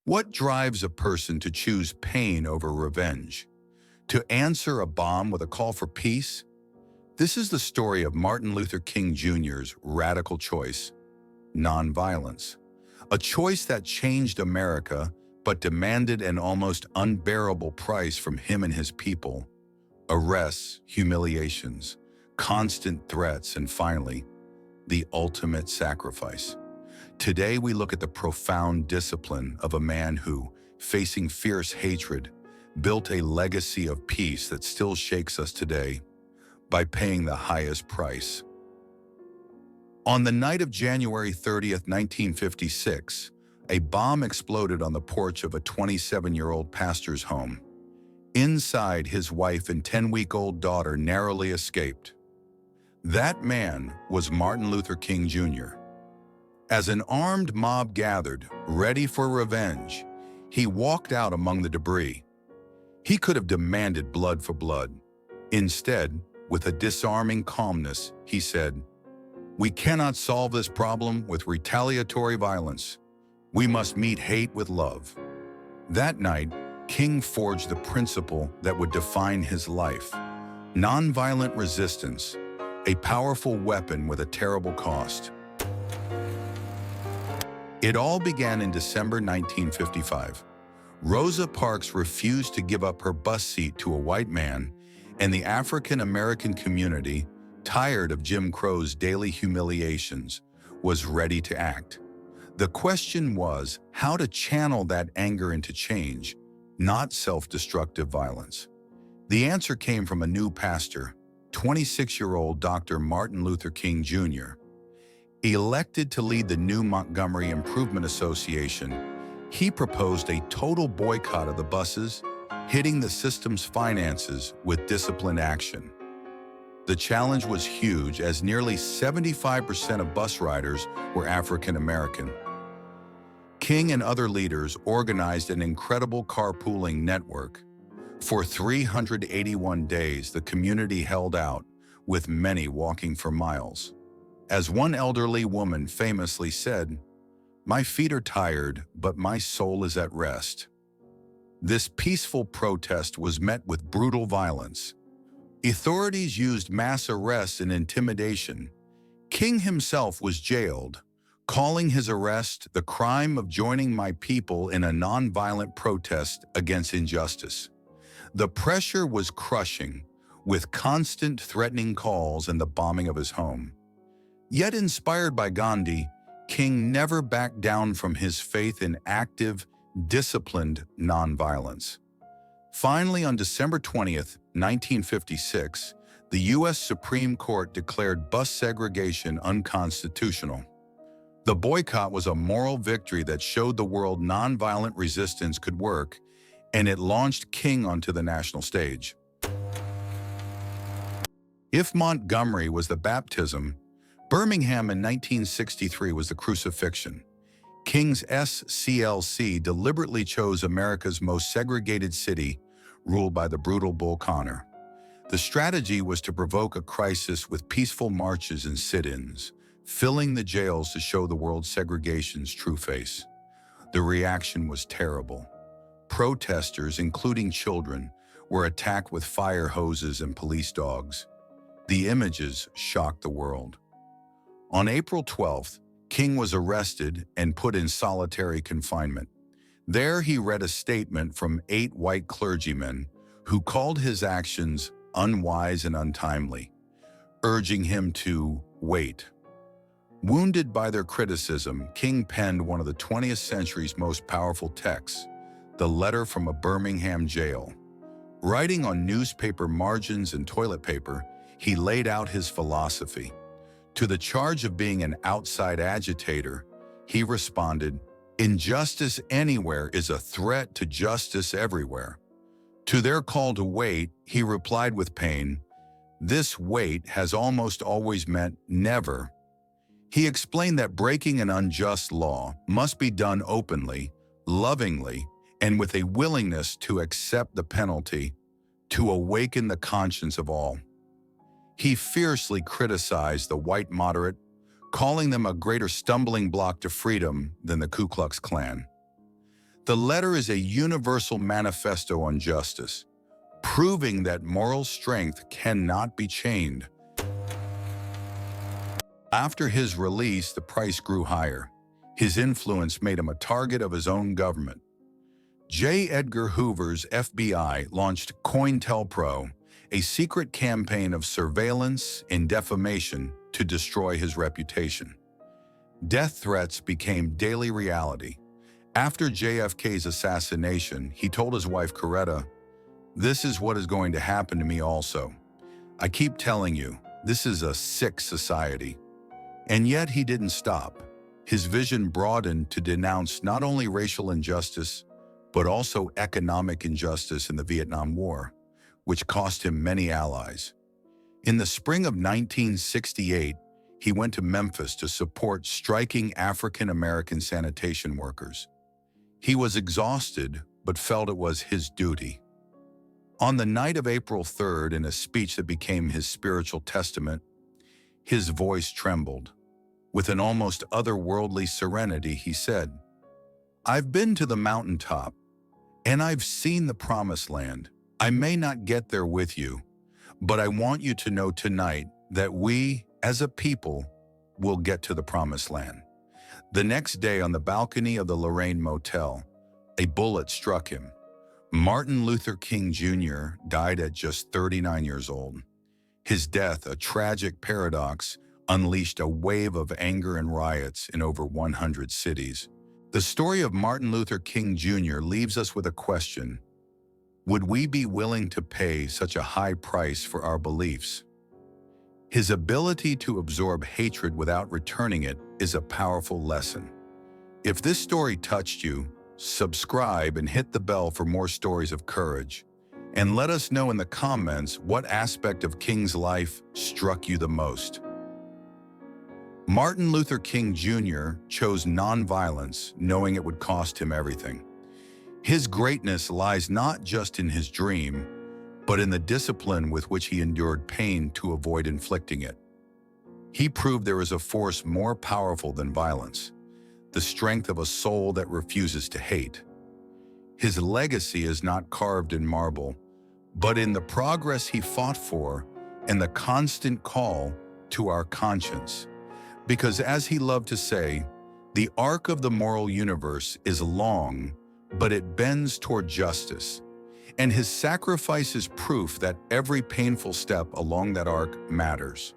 What drives a person to choose pain over revenge? To answer a bomb with a call for peace? This is the story of Martin Luther King Jr.'s radical choice, nonviolence. A choice that changed America but demanded an almost unbearable price from him and his people. Arrests, humiliations, constant threats, and finally, the ultimate sacrifice. Today we look at the profound discipline of a man who, facing fierce hatred, built a legacy of peace that still shakes us today by paying the highest price. On the night of January 30th, 1956, a bomb exploded on the porch of a 27-year-old pastor's home. Inside, his wife and 10-week-old daughter narrowly escaped. That man was Martin Luther King Jr. As an armed mob gathered, ready for revenge, he walked out among the debris. He could have demanded blood for blood. Instead, with a disarming calmness, he said, "We cannot solve this problem with retaliatory violence. We must meet hate with love." That night, King forged the principle that would define his life: nonviolent resistance, a powerful weapon with a terrible cost. It all began in December 1955. Rosa Parks refused to give up her bus seat to a white man, and the African-American community, tired of Jim Crow's daily humiliations, was ready to act. The question was how to channel that anger into change, not self-destructive violence. The answer came from a new pastor, 26-year-old Dr. Martin Luther King Jr. Elected to lead the new Montgomery Improvement Association, he proposed a total boycott of the buses, hitting the system's finances with disciplined action. The challenge was huge, as nearly 75% of bus riders were African American. King and other leaders organized an incredible carpooling network. For 381 days, the community held out, with many walking for miles. As one elderly woman famously said, "My feet are tired, but my soul is at rest." This peaceful protest was met with brutal violence. Authorities used mass arrests and intimidation. King himself was jailed, calling his arrest the crime of joining my people in a nonviolent protest against injustice. The pressure was crushing, with constant threatening calls and the bombing of his home. Yet inspired by Gandhi, King never backed down from his faith in active, disciplined nonviolence. Finally, on December 20th, 1956, the U.S. Supreme Court declared bus segregation unconstitutional. The boycott was a moral victory that showed the world nonviolent resistance could work, and it launched King onto the national stage. If Montgomery was the baptism, Birmingham in 1963 was the crucifixion. King's SCLC deliberately chose America's most segregated city, ruled by the brutal Bull Connor. The strategy was to provoke a crisis with peaceful marches and sit-ins, filling the jails to show the world segregation's true face. The reaction was terrible. Protesters, including children, were attacked with fire hoses and police dogs. The images shocked the world. On April 12th, King was arrested and put in solitary confinement. There he read a statement from 8 white clergymen who called his actions unwise and untimely, urging him to wait. Wounded by their criticism, King penned one of the 20th century's most powerful texts, the letter from a Birmingham jail. Writing on newspaper margins and toilet paper, he laid out his philosophy. To the charge of being an outside agitator, he responded, "Injustice anywhere is a threat to justice everywhere." To their call to wait, he replied with pain, "This wait has almost always meant never." He explained that breaking an unjust law must be done openly, lovingly, and with a willingness to accept the penalty, to awaken the conscience of all. He fiercely criticized the white moderate, calling them a greater stumbling block to freedom than the Ku Klux Klan. The letter is a universal manifesto on justice, proving that moral strength cannot be chained. After his release, the price grew higher. His influence made him a target of his own government. J. Edgar Hoover's FBI launched COINTELPRO, a secret campaign of surveillance and defamation to destroy his reputation. Death threats became daily reality. After JFK's assassination, he told his wife Coretta, "This is what is going to happen to me also. I keep telling you, this is a sick society." And yet he didn't stop. His vision broadened to denounce not only racial injustice, but also economic injustice in the Vietnam War, which cost him many allies. In the spring of 1968, he went to Memphis to support striking African-American sanitation workers. He was exhausted, but felt it was his duty. On the night of April 3rd, in a speech that became his spiritual testament, his voice trembled. With an almost otherworldly serenity, he said, "I've been to the mountaintop, and I've seen the promised land. I may not get there with you, but I want you to know tonight that we, as a people, will get to the promised land." The next day, on the balcony of the Lorraine Motel, a bullet struck him. Martin Luther King Jr. died at just 39 years old. His death, a tragic paradox, unleashed a wave of anger and riots in over 100 cities. The story of Martin Luther King Jr. leaves us with a question: would we be willing to pay such a high price for our beliefs? His ability to absorb hatred without returning it is a powerful lesson. If this story touched you, subscribe and hit the bell for more stories of courage. And let us know in the comments what aspect of King's life struck you the most. Martin Luther King Jr. chose nonviolence, knowing it would cost him everything. His greatness lies not just in his dream, but in the discipline with which he endured pain to avoid inflicting it. He proved there is a force more powerful than violence, the strength of a soul that refuses to hate. His legacy is not carved in marble, but in the progress he fought for and the constant call to our conscience. Because as he loved to say, the arc of the moral universe is long, but it bends toward justice. And his sacrifice is proof that every painful step along that arc matters.